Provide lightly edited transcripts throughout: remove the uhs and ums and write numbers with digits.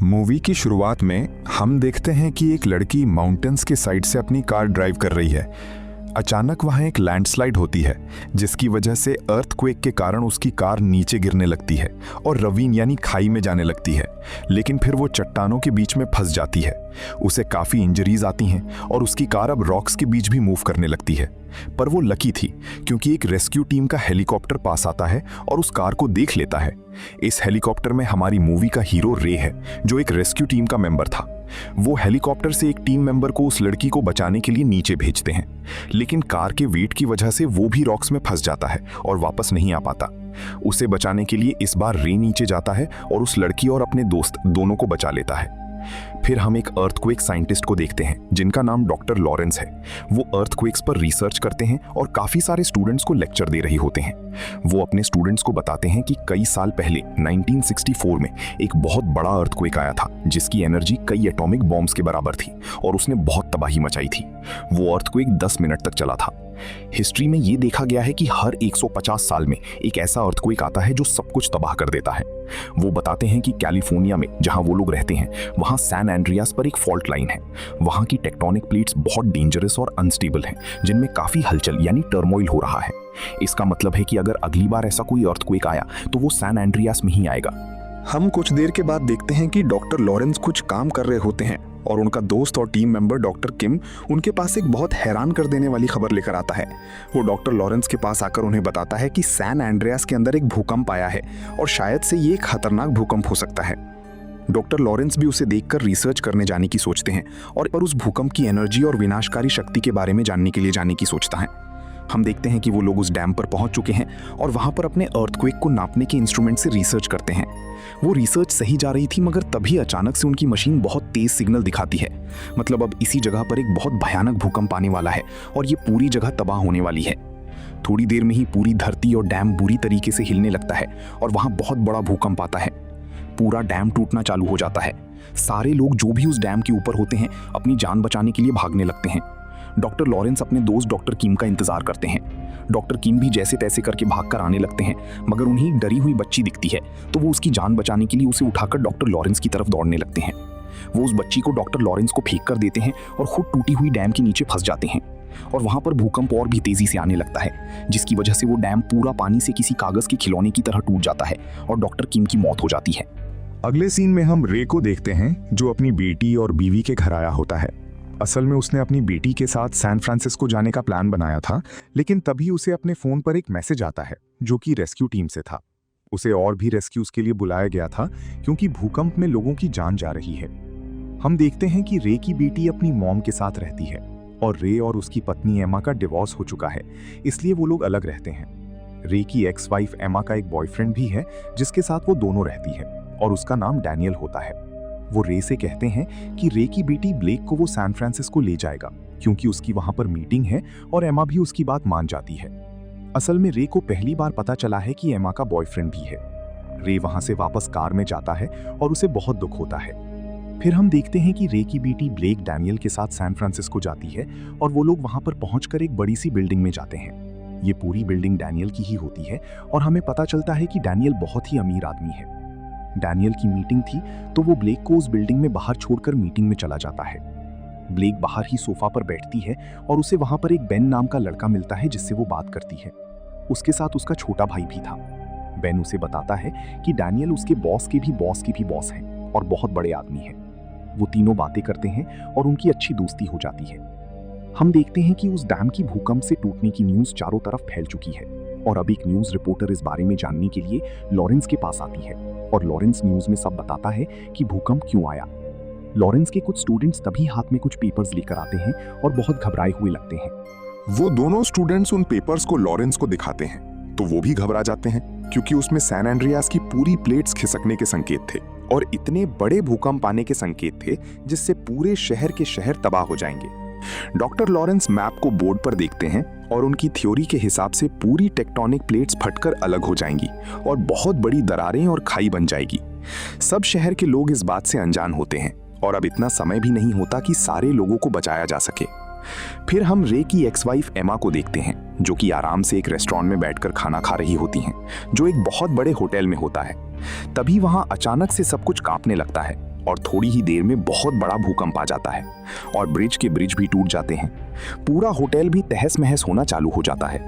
Movie की शुरुआत में हम देखते हैं कि एक लड़की माउंटेन्स के साइड से अपनी कार ड्राइव कर रही है। अचानक वहां एक लैंडस्लाइड होती है जिसकी वजह से अर्थक्वेक के कारण उसकी कार नीचे गिरने लगती है और रवीन यानी खाई में जाने लगती है, लेकिन फिर वो चट्टानों के बीच में फंस जाती है। उसे काफ़ी इंजरीज आती हैं और उसकी कार अब रॉक्स के बीच भी मूव करने लगती है। पर वो लकी थी क्योंकि एक रेस्क्यू टीम का हेलीकॉप्टर पास आता है और उस कार को देख लेता है। इस हेलीकॉप्टर में हमारी मूवी का हीरो रे है जो एक रेस्क्यू टीम का मेंबर था। वो हेलीकॉप्टर से एक टीम मेंबर को उस लड़की को बचाने के लिए नीचे भेजते हैं, लेकिन कार के वेट की वजह से वो भी रॉक्स में फंस जाता है और वापस नहीं आ पाता। उसे बचाने के लिए इस बार रे नीचे जाता है और उस लड़की और अपने दोस्त दोनों को बचा लेता है। फिर हम एक अर्थक्वेक साइंटिस्ट को देखते हैं जिनका नाम डॉक्टर लॉरेंस है। वो अर्थक्वेक्स पर रिसर्च करते हैं और काफ़ी सारे स्टूडेंट्स को लेक्चर दे रहे होते हैं। वो अपने स्टूडेंट्स को बताते हैं कि कई साल पहले 1964 में एक बहुत बड़ा अर्थक्वेक आया था जिसकी एनर्जी कई एटॉमिक बॉम्ब्स के बराबर थी और उसने बहुत तबाही मचाई थी। वो अर्थक्वेक 10 मिनट तक चला था। हिस्ट्री में ये देखा गया है कि हर 150 साल में एक ऐसा अर्थक्वेक आता है जो सब कुछ तबाह कर देता है। वो बताते हैं कि कैलिफोर्निया में जहां वो लोग रहते हैं वहां सैन एंड्रियास पर एक फॉल्ट लाइन है। वहां की टेक्टोनिक प्लेट्स बहुत डेंजरस और अनस्टेबल हैं जिनमें काफी हलचल यानी टर्मोइल हो रहा है। इसका मतलब है कि अगर अगली बार ऐसा कोई अर्थक्वेक आया तो वो सैन एंड्रियास में ही आएगा। हम कुछ देर के बाद देखते हैं कि डॉक्टर लॉरेंस कुछ काम कर रहे होते हैं और उनका दोस्त और टीम मेंबर डॉक्टर किम उनके पास एक बहुत हैरान कर देने वाली खबर लेकर आता है। वो डॉक्टर लॉरेंस के पास आकर उन्हें बताता है कि सैन एंड्रियास के अंदर एक भूकंप आया है और शायद से ये एक खतरनाक भूकंप हो सकता है। डॉक्टर लॉरेंस भी उसे देखकर रिसर्च करने जाने की सोचते हैं और पर उस भूकंप की एनर्जी और विनाशकारी शक्ति के बारे में जानने के लिए जाने की सोचता है। हम देखते हैं कि वो लोग उस डैम पर पहुंच चुके हैं और वहां पर अपने अर्थक्वेक को नापने के इंस्ट्रूमेंट से रिसर्च करते हैं। वो रिसर्च सही जा रही थी मगर तभी अचानक से उनकी मशीन बहुत तेज सिग्नल दिखाती है। मतलब अब इसी जगह पर एक बहुत भयानक भूकंप आने वाला है और ये पूरी जगह तबाह होने वाली है। थोड़ी देर में ही पूरी धरती और डैम बुरी तरीके से हिलने लगता है और वहां बहुत बड़ा भूकंप आता है। पूरा डैम टूटना चालू हो जाता है। सारे लोग जो भी उस डैम के ऊपर होते हैं अपनी जान बचाने के लिए भागने लगते हैं। डॉक्टर लॉरेंस अपने दोस्त डॉक्टर किम का इंतजार करते हैं। डॉक्टर किम भी जैसे तैसे करके भागकर आने लगते हैं मगर उन्हें एक डरी हुई बच्ची दिखती है तो वो उसकी जान बचाने के लिए उसे उठाकर डॉक्टर लॉरेंस की तरफ दौड़ने लगते हैं। वो उस बच्ची को डॉक्टर लॉरेंस को फेंक कर देते हैं और खुद टूटी हुई डैम के नीचे फंस जाते हैं और वहां पर भूकंप और भी तेजी से आने लगता है जिसकी वजह से वो डैम पूरा पानी से किसी कागज के खिलौने की तरह टूट जाता है और डॉक्टर किम की मौत हो जाती है। अगले सीन में हम रे को देखते हैं जो अपनी बेटी और बीवी के घर आया होता है। असल में उसने अपनी बेटी के साथ सैन फ्रांसिस्को जाने का प्लान बनाया था, लेकिन तभी उसे अपने फोन पर एक मैसेज आता है जो कि रेस्क्यू टीम से था। उसे और भी रेस्क्यूज के लिए बुलाया गया था क्योंकि भूकंप में लोगों की जान जा रही है। हम देखते हैं कि रे की बेटी अपनी मॉम के साथ रहती है और रे और उसकी पत्नी एमा का डिवोर्स हो चुका है, इसलिए वो लोग अलग रहते हैं। रे की एक्स वाइफ एमा का एक बॉयफ्रेंड भी है जिसके साथ वो दोनों रहती है और उसका नाम डैनियल होता है। वो रे से कहते हैं कि रे की बेटी ब्लेक को वो सैन फ्रांसिस्को ले जाएगा क्योंकि उसकी वहां पर मीटिंग है और एमा भी उसकी बात मान जाती है। असल में रे को पहली बार पता चला है कि एमा का बॉयफ्रेंड भी है। रे वहां से वापस कार में जाता है और उसे बहुत दुख होता है। फिर हम देखते हैं कि रे की बेटी ब्लेक डैनियल के साथ सैन फ्रांसिस्को जाती है और वो लोग वहां पर पहुंचकर एक बड़ी सी बिल्डिंग में जाते हैं। ये पूरी बिल्डिंग डैनियल की ही होती है और हमें पता चलता है कि डैनियल बहुत ही अमीर आदमी है। डैनियल की मीटिंग थी तो वो ब्लेक को उस बिल्डिंग में बाहर छोड़कर मीटिंग में चला जाता है। ब्लेक बाहर ही सोफा पर बैठती है और उसे वहां पर एक बेन नाम का लड़का मिलता है जिससे वो बात करती है। उसके साथ उसका छोटा भाई भी था। बेन उसे बताता है कि डैनियल उसके बॉस के भी बॉस हैं और बहुत बड़े आदमी हैं। वो तीनों बातें करते हैं और उनकी अच्छी दोस्ती हो जाती है। हम देखते हैं कि उस डैम की भूकंप से टूटने की न्यूज़ चारों तरफ फैल चुकी है और अब एक न्यूज़ रिपोर्टर इस बारे में जानने के लिए लॉरेंस के पास आती है और लॉरेंस न्यूज़ में सब बताता है कि भूकंप क्यों आया। लॉरेंस के कुछ स्टूडेंट्स तभी हाथ में कुछ पेपर्स लेकर आते हैं और बहुत घबराए हुए लगते हैं। वो दोनों स्टूडेंट्स उन पेपर्स को लॉरेंस को दिखाते हैं तो वो भी घबरा जाते हैं क्योंकि उसमें सैन एंड्रियास की पूरी प्लेट्स खिसकने के संकेत थे और इतने बड़े भूकंप आने के संकेत थे जिससे पूरे शहर के शहर तबाह हो जाएंगे। डॉक्टर लॉरेंस मैप को बोर्ड पर देखते हैं और उनकी थ्योरी के हिसाब से पूरी टेक्टोनिक प्लेट्स फटकर अलग हो जाएंगी और बहुत बड़ी दरारें और खाई बन जाएगी। सब शहर के लोग इस बात से अनजान होते हैं और अब इतना समय भी नहीं होता कि सारे लोगों को बचाया जा सके। फिर हम रे की एक्स वाइफ एमा को देखते हैं जो कि आराम से एक रेस्टोरेंट में बैठकर खाना खा रही होती हैं जो एक बहुत बड़े होटल में होता है। तभी वहां अचानक से सब कुछ कांपने लगता है और थोड़ी ही देर में बहुत बड़ा भूकंप आ जाता है और ब्रिज के ब्रिज भी टूट जाते हैं। पूरा होटल भी तहस महस होना चालू हो जाता है।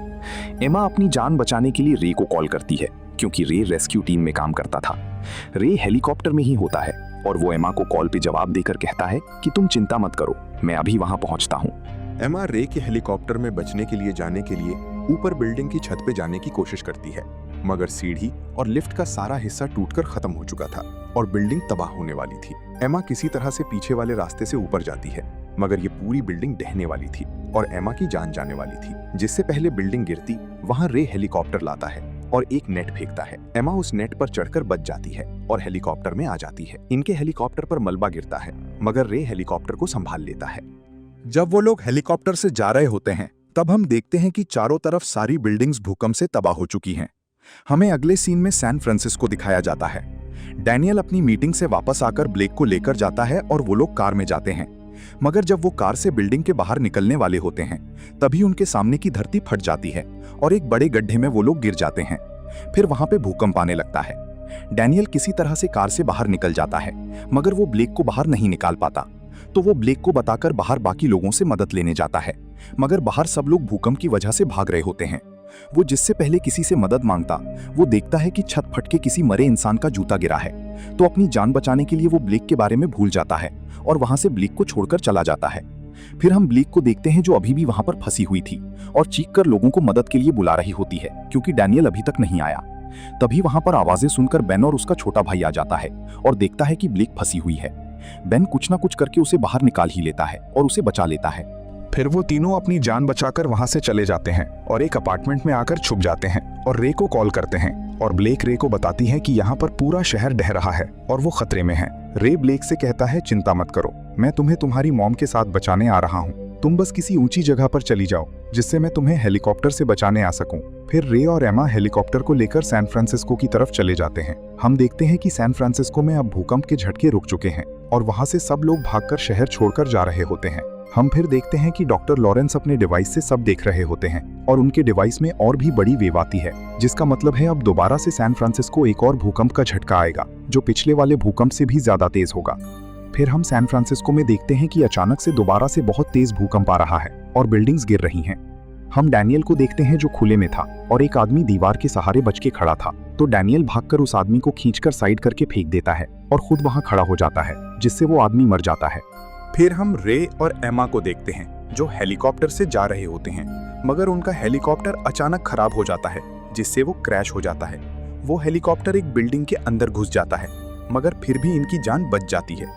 एमा अपनी जान बचाने के लिए रे को कॉल करती है क्योंकि रे रेस्क्यू टीम में काम करता था। रे हेलीकॉप्टर में ही होता है और वो एमा को कॉल पे जवाब देकर कहता है कि तुम चिंता मत करो, मैं अभी वहां पहुंचता हूं। एमा रे के हेलीकॉप्टर में बचने के लिए जाने के लिए ऊपर बिल्डिंग की छत पे जाने की कोशिश करती है, मगर सीढ़ी और लिफ्ट का सारा हिस्सा टूटकर खत्म हो चुका था और बिल्डिंग तबाह होने वाली थी। एमा किसी तरह से पीछे वाले रास्ते से ऊपर जाती है, मगर ये पूरी बिल्डिंग ढहने वाली थी और एमा की जान जाने वाली थी। जिससे पहले बिल्डिंग गिरती, वहां रे हेलीकॉप्टर लाता है और एक नेट फेंकता है। एमा उस नेट पर चढ़कर बच जाती है और हेलीकॉप्टर में आ जाती है। इनके हेलीकॉप्टर पर मलबा गिरता है, मगर रे हेलीकॉप्टर को संभाल लेता है। जब वो लोग हेलीकॉप्टर से जा रहे होते हैं, तब हम देखते हैं कि चारों तरफ सारी बिल्डिंग्स भूकंप से तबाह हो चुकी हैं। हमें अगले सीन में सैन फ्रांसिस्को दिखाया जाता है। डैनियल अपनी मीटिंग से वापस आकर ब्लेक को लेकर जाता है और वो लोग कार में जाते हैं, मगर जब वो कार से बिल्डिंग के बाहर निकलने वाले होते हैं, तभी उनके सामने की धरती फट जाती है और एक बड़े गड्ढे में वो लोग गिर जाते हैं। फिर वहां पे भूकंप आने लगता है। डैनियल किसी तरह से कार से बाहर निकल जाता है, मगर वो ब्लेक को बाहर नहीं निकाल पाता, तो वो ब्लेक को बताकर बाहर बाकी लोगों से मदद लेने जाता है, मगर बाहर सब लोग भूकंप की वजह से भाग रहे होते हैं। वो जिससे पहले किसी से मदद मांगता, वो देखता है कि छत फट के किसी मरे इंसान का जूता गिरा है, तो अपनी जान बचाने के लिए वो ब्लेक के बारे में भूल जाता है और वहां से ब्लेक को छोड़कर चला जाता है। फिर हम ब्लेक को देखते हैं जो अभी भी वहां पर फंसी हुई थी और चीख कर लोगों को मदद के लिए बुला रही होती है क्योंकि डैनियल अभी तक नहीं आया। तभी वहां पर आवाजें सुनकर बेन और उसका छोटा भाई आ जाता है और देखता है कि ब्लेक फंसी हुई है। बेन कुछ ना कुछ करके उसे बाहर निकाल ही लेता है और उसे बचा लेता है। फिर वो तीनों अपनी जान बचाकर वहां से चले जाते हैं और एक अपार्टमेंट में आकर छुप जाते हैं और रे को कॉल करते हैं और ब्लेक रे को बताती है कि यहाँ पर पूरा शहर ढह रहा है और वो खतरे में है। रे ब्लेक से कहता है, चिंता मत करो, मैं तुम्हें तुम्हारी मॉम के साथ बचाने आ रहा हूँ, तुम बस किसी ऊंची जगह पर चली जाओ जिससे मैं तुम्हें हेलीकॉप्टर से बचाने आ सकूं। फिर रे और एमा हेलीकॉप्टर को लेकर सैन फ्रांसिस्को की तरफ चले जाते हैं। हम देखते हैं कि सैन फ्रांसिस्को में अब भूकंप के झटके रुक चुके हैं और वहां से सब लोग भागकर शहर छोड़कर जा रहे होते हैं। हम फिर देखते हैं कि डॉक्टर लॉरेंस अपने डिवाइस से सब देख रहे होते हैं और उनके डिवाइस में और भी बड़ी वेव आती है, जिसका मतलब है अब दोबारा से सैन फ्रांसिस्को एक और भूकंप का झटका आएगा जो पिछले वाले भूकंप से भी ज्यादा तेज होगा। फिर हम सैन फ्रांसिस्को में देखते हैं कि अचानक से दोबारा से बहुत तेज भूकंप आ रहा है और बिल्डिंग्स गिर रही हैं। हम डैनियल को देखते हैं जो खुले में था और एक आदमी दीवार के सहारे बच के खड़ा था, तो डैनियल भागकर उस आदमी को खींचकर साइड करके फेंक देता है और खुद वहां खड़ा हो जाता है, जिससे वो आदमी मर जाता है। फिर हम रे और एमा को देखते हैं जो हेलीकॉप्टर से जा रहे होते हैं, मगर उनका हेलीकॉप्टर अचानक खराब हो जाता है जिससे वो क्रैश हो जाता है। वो हेलीकॉप्टर एक बिल्डिंग के अंदर घुस जाता है, मगर फिर भी इनकी जान बच जाती है।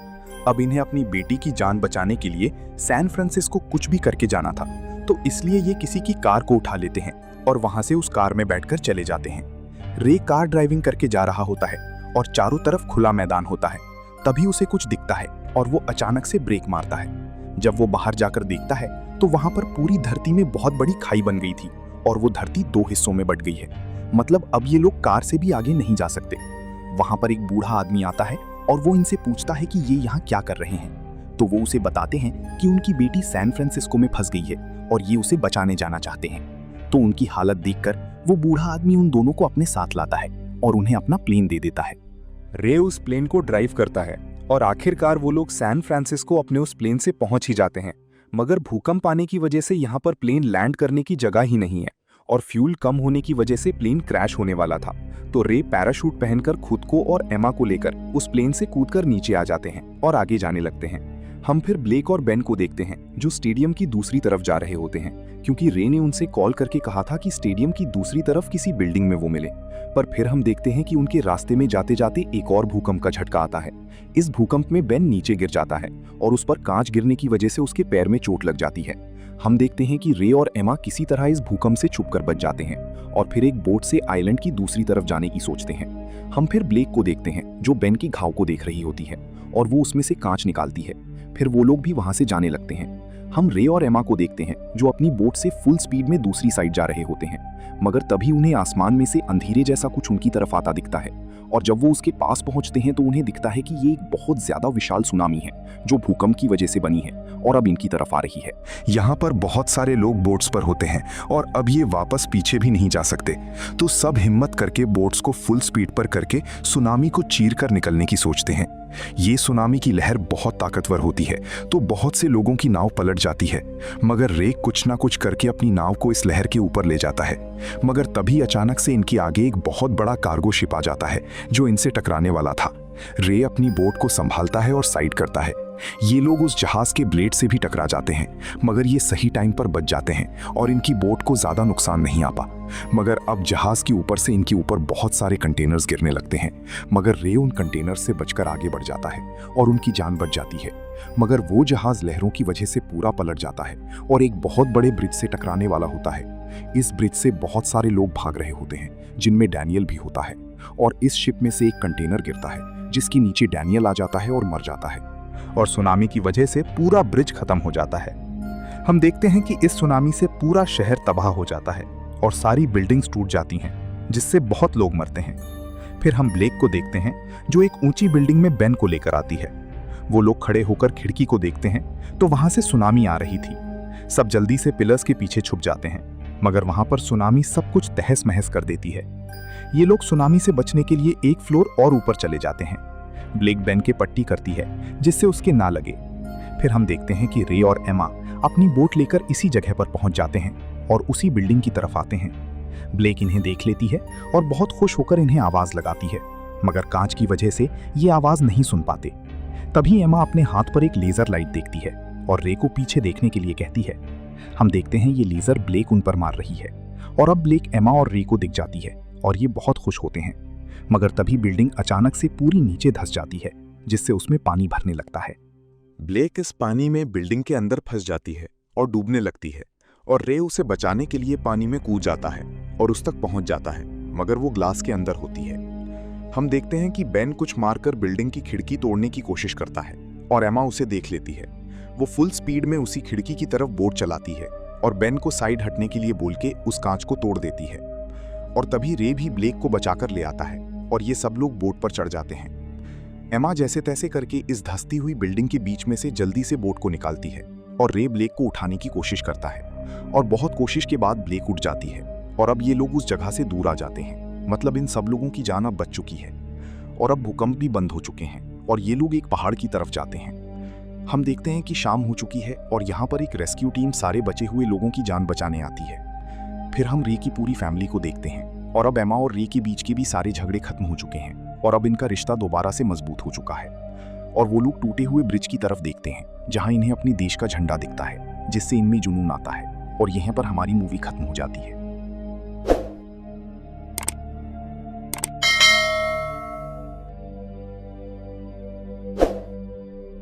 अब इन्हें अपनी बेटी की जान बचाने के लिए सैन फ्रांसिस्को कुछ भी करके जाना था, तो इसलिए ये किसी की कार को उठा लेते हैं और वहां से उस कार में बैठकर चले जाते हैं। रे कार ड्राइविंग करके जा रहा होता है और चारों तरफ खुला मैदान होता है। तभी उसे कुछ दिखता है और वो अचानक से ब्रेक मारता है। जब वो बाहर जाकर देखता है तो वहां पर पूरी धरती में बहुत बड़ी खाई बन गई थी और वो धरती 2 हिस्सों में बट गई है। मतलब अब ये लोग कार से भी आगे नहीं जा सकते। वहां पर एक बूढ़ा आदमी आता है और वो इनसे पूछता है कि ये यहाँ क्या कर रहे हैं, तो वो उसे बताते हैं कि उनकी बेटी सैन फ्रांसिस्को में फंस गई है और ये उसे बचाने जाना चाहते हैं। तो उनकी हालत देखकर वो बूढ़ा आदमी उन दोनों को अपने साथ लाता है और उन्हें अपना प्लेन दे देता है। रे उस प्लेन को ड्राइव करता है और आखिरकार वो लोग सैन फ्रांसिस्को अपने उस प्लेन से पहुंच ही जाते हैं, मगर भूकंप आने की वजह से यहाँ पर प्लेन लैंड करने की जगह ही नहीं है और फ्यूल कम होने की वजह से प्लेन क्रैश होने वाला था। तो रे पैराशूट पहनकर खुद को और एमा को लेकर उस प्लेन से कूदकर नीचे आ जाते हैं और आगे जाने लगते हैं। हम फिर ब्लेक और बेन को देखते हैं जो स्टेडियम की दूसरी तरफ जा रहे होते हैं, क्योंकि रे ने उनसे कॉल करके कहा था कि स्टेडियम की दूसरी तरफ किसी बिल्डिंग में वो मिले। पर फिर हम देखते हैं कि उनके रास्ते में जाते जाते एक और भूकंप का झटका आता है। इस भूकंप में बेन नीचे गिर जाता है और उस पर कांच गिरने की वजह से उसके पैर में चोट लग जाती है। हम देखते हैं कि रे और एमा किसी तरह इस भूकंप से छुपकर बच जाते हैं और फिर एक बोट से आइलैंड की दूसरी तरफ जाने की सोचते हैं। हम फिर ब्लेक को देखते हैं जो बेन की घाव को देख रही होती है और वो उसमें से कांच निकालती है। फिर वो लोग भी वहां से जाने लगते हैं। हम रे और एमा को देखते हैं जो अपनी बोट से फुल स्पीड में दूसरी साइड जा रहे होते हैं, मगर तभी उन्हें आसमान में से अंधेरे जैसा कुछ उनकी तरफ आता दिखता है और जब वो उसके पास पहुंचते हैं तो उन्हें दिखता है कि ये एक बहुत ज्यादा विशाल सुनामी है जो भूकंप की वजह से बनी है और अब इनकी तरफ आ रही है। यहाँ पर बहुत सारे लोग बोट्स पर होते हैं और अब ये वापस पीछे भी नहीं जा सकते, तो सब हिम्मत करके बोट्स को फुल स्पीड पर करके सुनामी को चीर कर निकलने की सोचते हैं। ये सुनामी की लहर बहुत ताकतवर होती है, तो बहुत से लोगों की नाव पलट जाती है, मगर रे कुछ ना कुछ करके अपनी नाव को इस लहर के ऊपर ले जाता है। मगर तभी अचानक से इनके आगे एक बहुत बड़ा कार्गो शिप आ जाता है जो इनसे टकराने वाला था। रे अपनी बोट को संभालता है और साइड करता है। ये लोग उस जहाज के ब्लेड से भी टकरा जाते हैं, मगर ये सही टाइम पर बच जाते हैं और इनकी बोट को ज्यादा नुकसान नहीं आता। मगर अब जहाज के ऊपर से इनके ऊपर बहुत सारे कंटेनर्स गिरने लगते हैं, मगर रे उन कंटेनर्स से बचकर आगे बढ़ जाता है और उनकी जान बच जाती है। मगर वो जहाज लहरों की वजह से पूरा पलट जाता है और एक बहुत बड़े ब्रिज से टकराने वाला होता है। इस ब्रिज से बहुत सारे लोग भाग रहे होते हैं, जिनमें डैनियल भी होता है, और इस शिप में से एक कंटेनर गिरता है जिसके नीचे डैनियल आ जाता है और मर जाता है, और सुनामी की वजह से पूरा ब्रिज खत्म हो जाता है। हम देखते हैं कि इस सुनामी से पूरा शहर तबाह हो जाता है और सारी बिल्डिंग्स टूट जाती हैं, जिससे बहुत लोग मरते हैं। फिर हम ब्लेक को देखते हैं जो एक ऊंची बिल्डिंग में बेन को लेकर आती है। वो लोग खड़े होकर खिड़की को देखते हैं तो वहां से सुनामी आ रही थी। सब जल्दी से पिलर्स के पीछे छुप जाते हैं, मगर वहां पर सुनामी सब कुछ तहस महस कर देती है। ये लोग सुनामी से बचने के लिए एक फ्लोर और ऊपर चले जाते हैं। ब्लेक बेन के पट्टी करती है जिससे उसके ना लगे। फिर हम देखते हैं कि रे और एमा अपनी बोट लेकर इसी जगह पर पहुंच जाते हैं और उसी बिल्डिंग की तरफ आते हैं। ब्लेक इन्हें देख लेती है और बहुत खुश होकर इन्हें आवाज लगाती है, मगर कांच की वजह से ये आवाज नहीं सुन पाते। तभी एमा अपने हाथ पर एक लेजर लाइट देखती है और रे को पीछे देखने के लिए कहती है। हम देखते हैं ये लेजर ब्लेक उन पर मार रही है, और अब ब्लेक एमा और रे को दिख जाती है और ये बहुत खुश होते हैं। मगर तभी बिल्डिंग अचानक से पूरी नीचे धंस जाती है, जिससे उसमें पानी भरने लगता है। ब्लेक इस पानी में बिल्डिंग के अंदर फंस जाती है और डूबने लगती है, और रे उसे बचाने के लिए पानी में कूद जाता है और उस तक पहुंच जाता है, मगर वो ग्लास के अंदर होती है। हम देखते हैं कि बेन कुछ मारकर बिल्डिंग की खिड़की तोड़ने की कोशिश करता है और एमा उसे देख लेती है। वो फुल स्पीड में उसी खिड़की की तरफ बोट चलाती है और बेन को साइड हटने के लिए बोल के उस कांच को तोड़ देती है। और तभी रे भी ब्लेक को बचाकर ले आता है और ये सब लोग बोट पर चढ़ जाते हैं। एमा जैसे तैसे करके इस धंसती हुई बिल्डिंग के बीच में से जल्दी से बोट को निकालती है और रे ब्लेक को उठाने की कोशिश करता है, और बहुत कोशिश के बाद ब्लेक उठ जाती है और अब ये लोग उस जगह से दूर आ जाते हैं। मतलब इन सब लोगों की जान अब बच चुकी है और अब भूकंप भी बंद हो चुके हैं और ये लोग एक पहाड़ की तरफ जाते हैं। हम देखते हैं कि शाम हो चुकी है और यहाँ पर एक रेस्क्यू टीम सारे बचे हुए लोगों की जान बचाने आती है। फिर हम रे की पूरी फैमिली को देखते हैं और अब एमा और रे के बीच के भी सारे झगड़े खत्म हो चुके हैं और अब इनका रिश्ता दोबारा से मजबूत हो चुका है। और वो लोग टूटे हुए ब्रिज की तरफ देखते हैं जहां इन्हें अपने देश का झंडा दिखता है, जिससे इनमें जुनून आता है, और यहीं पर हमारी मूवी खत्म हो जाती है।